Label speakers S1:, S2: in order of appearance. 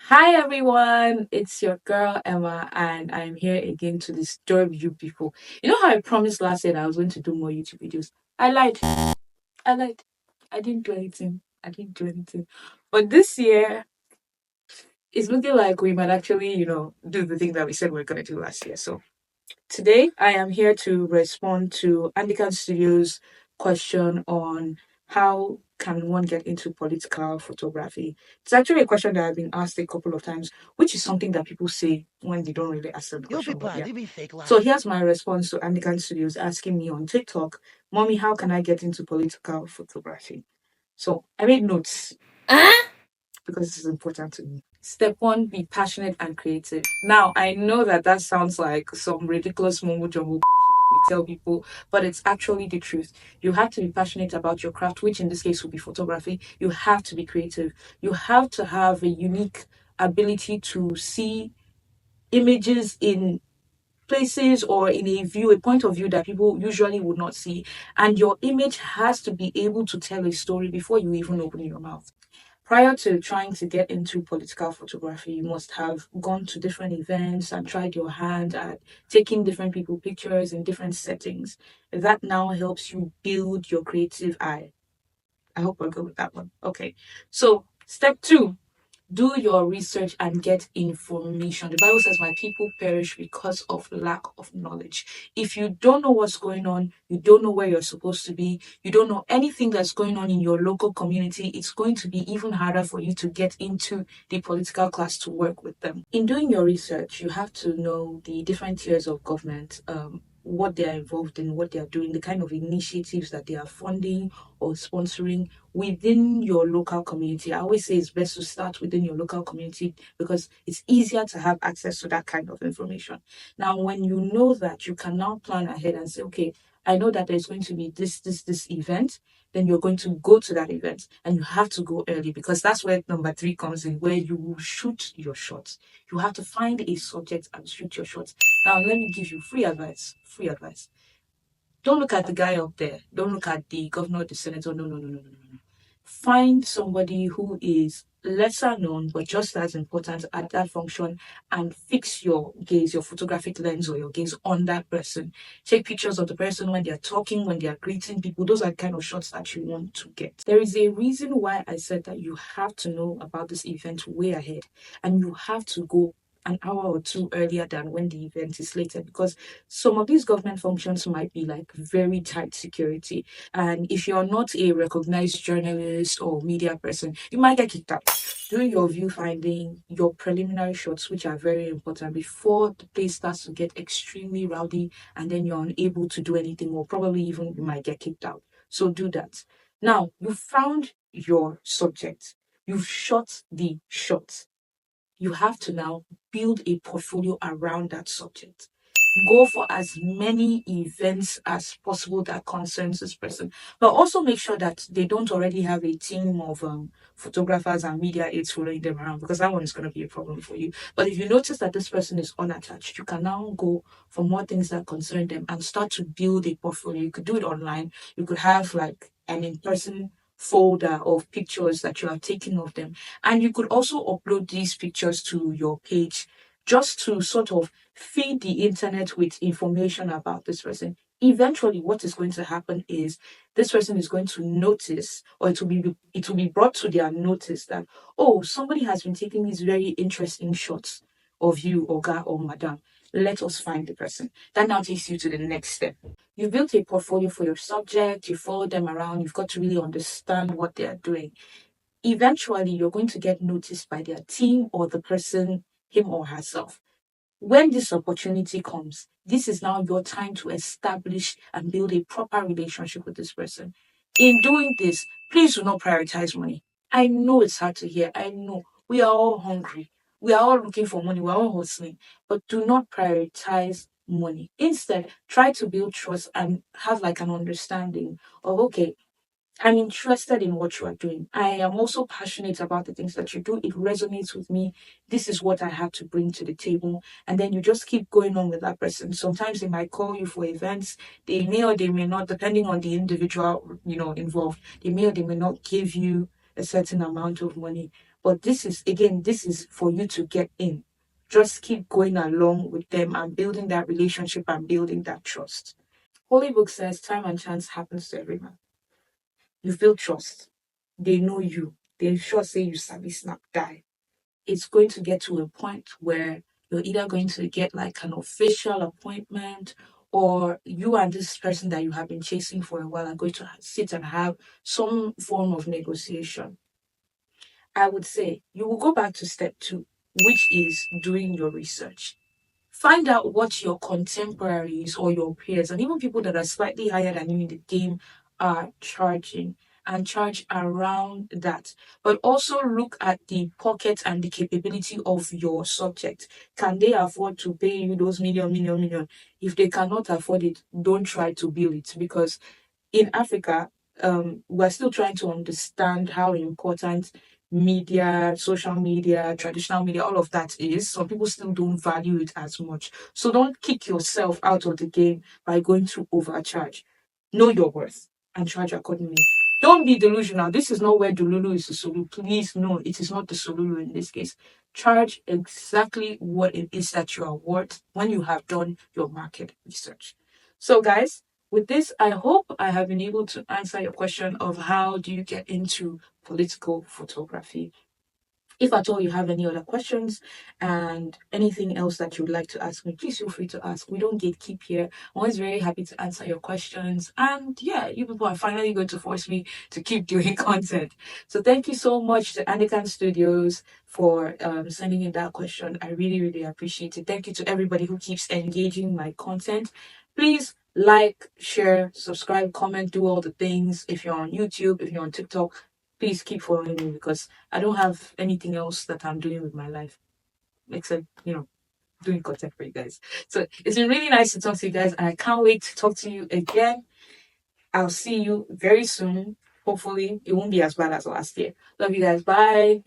S1: Hi everyone, it's your girl Emma, and I'm here again to disturb you people. You know how I promised last year that I was going to do more YouTube videos? I lied. I lied. I didn't do anything. I didn't do anything. But this year, it's looking like we might actually, do the thing that we said we are going to do last year. So today, I am here to respond to Andikan Studios' question on how can one get into political photography. It's actually a question that I've been asked a couple of times, which is something that people say when they don't really ask them the
S2: You
S1: question.
S2: people
S1: But
S2: are
S1: yeah.
S2: living fake
S1: So
S2: life.
S1: here's my response to Andikan Studios asking me on TikTok, Mommy, how can I get into political photography? So I made notes because this is important to me. Step one, be passionate and creative. Now, I know that that sounds like some ridiculous mumbo jumbo that we tell people, but it's actually the truth. You have to be passionate about your craft, which in this case will be photography. You have to be creative. You have to have a unique ability to see images in places or in a point of view that people usually would not see. And your image has to be able to tell a story before you even open your mouth. Prior to trying to get into political photography, you must have gone to different events and tried your hand at taking different people pictures in different settings. That now helps you build your creative eye. I hope we're good with that one. Okay. So, step two, do your research and get information. The Bible says, my people perish because of lack of knowledge. If you don't know what's going on, you don't know where you're supposed to be, you don't know anything that's going on in your local community, it's going to be even harder for you to get into the political class to work with them. In doing your research, you have to know the different tiers of government. What they are involved in, what they are doing, the kind of initiatives that they are funding or sponsoring within your local community. I always say it's best to start within your local community because it's easier to have access to that kind of information. Now, when you know that, you can now plan ahead and say, okay, I know that there's going to be this event, then you're going to go to that event and you have to go early because that's where number three comes in, where you will shoot your shots. You have to find a subject and shoot your shots. Now, let me give you free advice. Free advice. Don't look at the guy up there. Don't look at the governor, the senator. No, no, no, no, no, no, no. Find somebody who is lesser known but just as important at that function and fix your gaze, your photographic lens or your gaze on that person. Take pictures of the person when they're talking, when they're greeting people. Those are the kind of shots that you want to get. There is a reason why I said that you have to know about this event way ahead and you have to go an hour or two earlier than when the event is slated because some of these government functions might be like very tight security. And if you're not a recognized journalist or media person, you might get kicked out. Do your view finding, your preliminary shots, which are very important before the place starts to get extremely rowdy and then you're unable to do anything, or probably even you might get kicked out. So do that. Now, you found your subject, you've shot the shot. You have to now build a portfolio around that subject. Go for as many events as possible that concerns this person, but also make sure that they don't already have a team of photographers and media aides following them around because that one is going to be a problem for you. But if you notice that this person is unattached, you can now go for more things that concern them and start to build a portfolio. You could do it online. You could have like an in-person folder of pictures that you have taken of them, and you could also upload these pictures to your page just to sort of feed the internet with information about this person. Eventually, what is going to happen is this person is going to notice, or it will be brought to their notice that, oh, somebody has been taking these very interesting shots of you, Oga or Madam. Let us find the person. That now takes you to the next step. You've built a portfolio for your subject, you follow them around, you've got to really understand what they are doing. Eventually you're going to get noticed by their team or the person, him or herself. When this opportunity comes, this is now your time to establish and build a proper relationship with this person. In doing this, please do not prioritize money. I know it's hard to hear. I know we are all hungry. We are all looking for money. We're all hustling. But do not prioritize money. Instead, try to build trust and have like an understanding of, okay, I'm interested in what you are doing. I am also passionate about the things that you do. It resonates with me. This is what I have to bring to the table. And then you just keep going on with that person. Sometimes they might call you for events. They may or they may not, depending on the individual, involved. They may or they may not give you a certain amount of money. But this is for you to get in. Just keep going along with them and building that relationship and building that trust. Holy Book says time and chance happens to every man. You feel trust. They know you. They sure say you sabi snap die. It's going to get to a point where you're either going to get like an official appointment, or you and this person that you have been chasing for a while are going to sit and have some form of negotiation. I would say you will go back to step two, which is doing your research. Find out what your contemporaries or your peers and even people that are slightly higher than you in the game are charging, and charge around that. But also look at the pocket and the capability of your subject. Can they afford to pay you those million? If they cannot afford it, don't try to bill it, because in Africa, we're still trying to understand how important media, social media, traditional media, all of that is. Some people still don't value it as much. So don't kick yourself out of the game by going to overcharge. Know your worth and charge accordingly. Don't be delusional. This is not where Dululu is the solution. Please, no, it is not the solution in this case. Charge exactly what it is that you are worth when you have done your market research. So, guys, with this, I hope I have been able to answer your question of how do you get into political photography. If at all you have any other questions and anything else that you'd like to ask me, please feel free to ask. We don't gatekeep here. I'm always very happy to answer your questions. And yeah, you people are finally going to force me to keep doing content. So thank you so much to Anikan Studios for sending in that question. I really, really appreciate it. Thank you to everybody who keeps engaging my content. Please like, share, subscribe, comment, do all the things. If you're on YouTube, if you're on TikTok, please keep following me, because I don't have anything else that I'm doing with my life except, doing content for you guys. So it's been really nice to talk to you guys, and I can't wait to talk to you again. I'll see you very soon. Hopefully, it won't be as bad as last year. Love you guys. Bye.